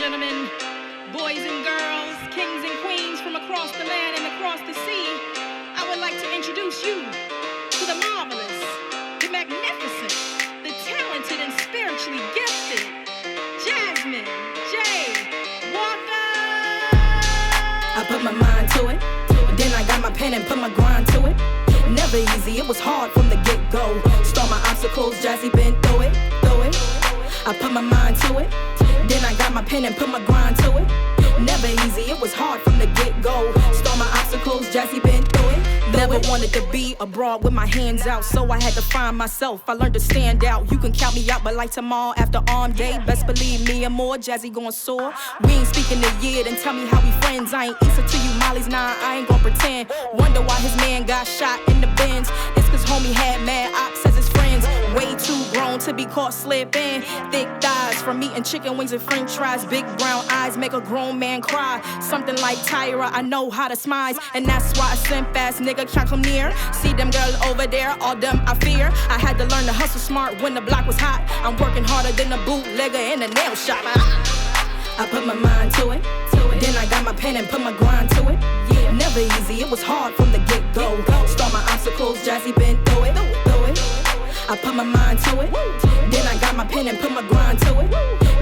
gentlemen, boys and girls, kings and queens from across the land and across the sea, I would like to introduce you to the marvelous, the magnificent, the talented and spiritually gifted Jasmine J. Walker. I put my mind to it, then I got my pen and put my grind to it. Never easy, it was hard from the get-go. Start my obstacles, Jazzy been through it, through it. I put my mind to it, then I got my pen and put my grind to it. Never easy, it was hard from the get-go. Start my obstacles, Jazzy been through it. Never wanted to be abroad with my hands out, so I had to find myself. I learned to stand out. You can count me out, but like tomorrow after arm day, best believe me and more, Jazzy gon' soar. We ain't speaking a year, then tell me how we friends. I ain't answer to you, Molly's nah, I ain't gon' pretend. Wonder why his man got shot in the Benz. It's cause homie had mad ops as his friends. Way too grown to be caught slipping. Thick thighs from eating chicken wings and french fries. Big brown eyes make a grown man cry. Something like Tyra, I know how to smize. And that's why a simp ass nigga can't come near. See them girls over there, all them I fear. I had to learn to hustle smart when the block was hot. I'm working harder than a bootlegger in a nail shop. I put my mind to it, then I got my pen and put my grind to it. Never easy, it was hard from the get-go. Start my obstacles, Jazzy been through it, through it. I put my mind to it, then I got my pen and put my grind to it.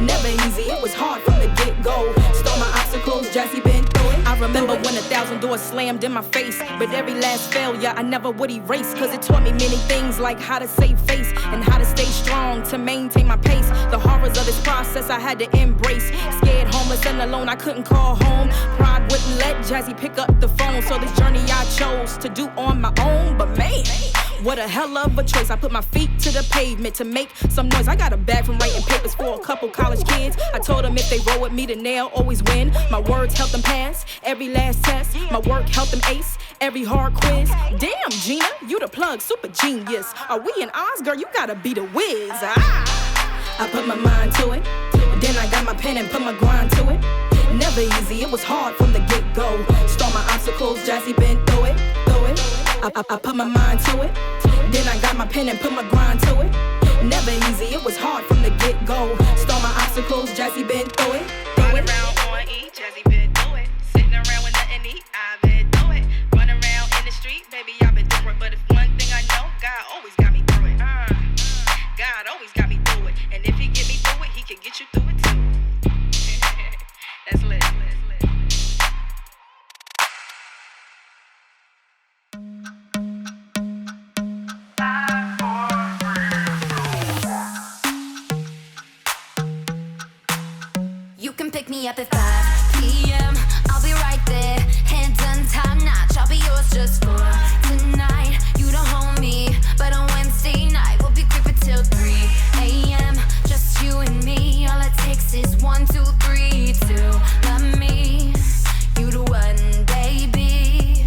Never easy, it was hard from the get-go. Start my obstacles, Jazzy been through it. I remember when 1,000 doors slammed in my face, but every last failure I never would erase, cause it taught me many things like how to save face and how to stay strong to maintain my pace. The horrors of this process I had to embrace. Scared, homeless and alone, I couldn't call home. Pride wouldn't let Jazzy pick up the phone, so this journey I chose to do on my own. But man, what a hell of a choice. I put my feet to the pavement to make some noise. I got a bag from writing papers for a couple college kids. I told them if they roll with me, then they'll always win. My words help them pass every last test. My work helped them ace every hard quiz. Damn, Gina, you the plug, super genius. Are we in Oz, girl? You gotta be the whiz. I put my mind to it, then I got my pen and put my grind to it. Never easy, it was hard from the get-go. Start my obstacles, Jazzy been through it, through it. I put my mind to it, then I got my pen and put my grind to it. Never easy, it was hard from the get-go. Start my obstacles, Jazzy been through it, through it. Around on E, Jazzy been through it. Sitting around with nothing to eat, I've been through it. Running around in the street, baby, I've been through it. But if one thing I know, God always got me through it. God always got me through it. And if he get me through it, he can get you through it too. That's lit. You can pick me up at 5 p.m. I'll be right there, hands done, top notch. I'll be yours just for tonight. You don't hold me, but on Wednesday night we'll be creeping till 3 a.m. Just you and me. All it takes is 1, 2, 3 to love me. You the one, baby.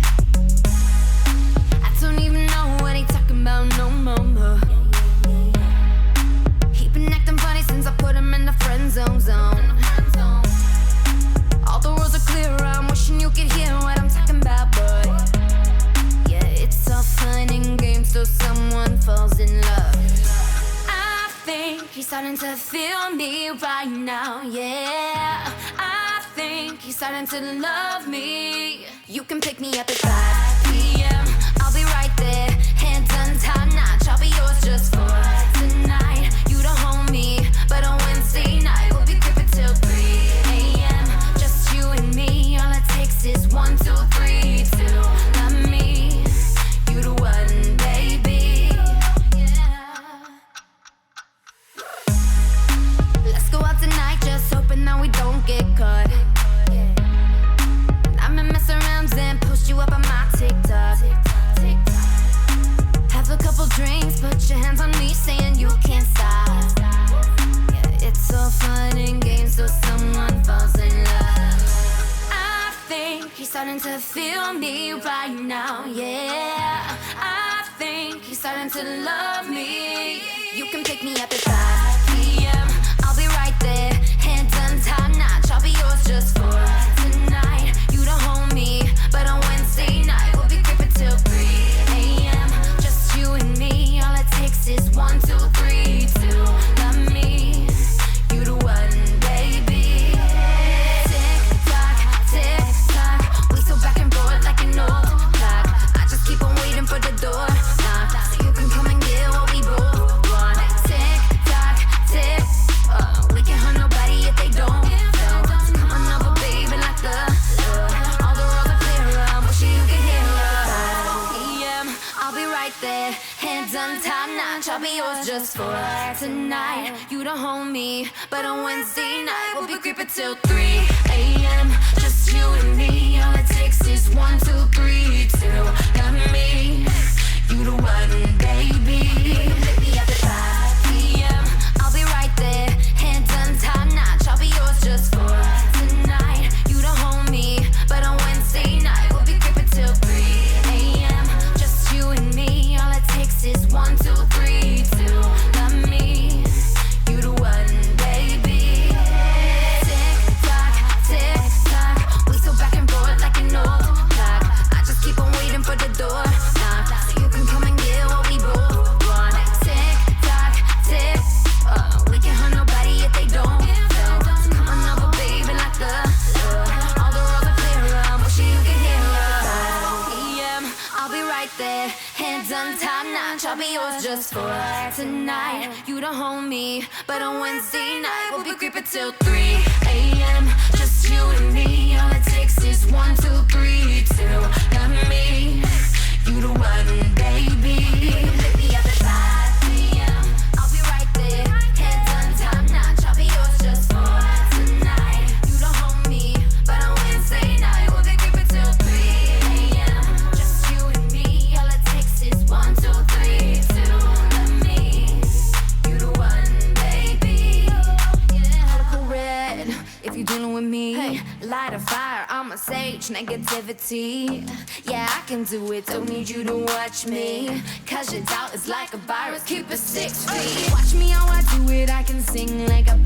I don't even know what he talking about no more. He been acting funny since I put him in the friend zone. All the rules are clear, I'm wishing you could hear what I'm talking about, boy. Yeah, it's all fun and games till someone falls in love. I think he's starting to feel me right now, yeah. I think he's starting to love me. You can pick me up at 5 p.m. I'll be right there, hands done, top notch. I'll be yours just for tonight. You don't hold me, but on Wednesday night we'll be creeping till 3 a.m. Just you and me. All it takes is 1, 2, 3 to love me. You the one, baby. Yeah. Let's go out tonight, just hoping that we don't get caught. I'ma mess around and post you up on my TikTok. Have a couple drinks, put your hands on me, saying you can't stop. Yeah, it's all fun and games till someone falls in love. I think he's starting to feel me right now, yeah. I think he's starting to love me. You can pick me up at 5 p.m. I'll be right there, hands done, top notch. I'll be yours just for tonight. You don't hold me, but on Wednesday night we'll be creeping till 3 a.m. Just you and me. All it takes is 1, 2, 3 to love me. You the one, baby. just for tonight. You don't hold me, but on Wednesday night we'll be creeping till 3 a.m. Just you and me. All it takes is 1, 2, 3 to got me. You the one, baby. Maybe after 5 p.m. I'll be right there, hand done, top notch. I'll be yours just for tonight. You don't hold me, but on Wednesday night we'll be creeping till 3 a.m. Just you and me. All it takes is 1, 2, 3 to got me. You the one, baby. Tick tock, we so back and forth like an old clock. I just keep on waiting for the door knock, so you can come and get what we both want. Tick tock, tick. We can't hurt nobody if they don't know. So come on over, baby, like the all the roads are clear. I'm wishing you could hear us. 5 p.m. I'll be right there, hands on top notch. I'll be yours just for tonight. You don't hold me, but on Wednesday night we'll be creeping till 3 a.m. Just you and me. All it takes is 1, 2, 3 to got me. You the one, baby. Maybe after 5 p.m. I'll be right there, hands on top notch. I'll be yours just for tonight. You don't hold me, but on Wednesday night we'll be creeping till 3 a.m. Just you and me. All it takes is 1, 2, 3 to let me. You the one, baby. Particle red, if you're dealing with me, light a fire, I'm a sage, negativity. Yeah, I can do it, don't need you to watch me. Cause your doubt is like a virus, keep it 6 feet. Watch me how I do it, I can sing like a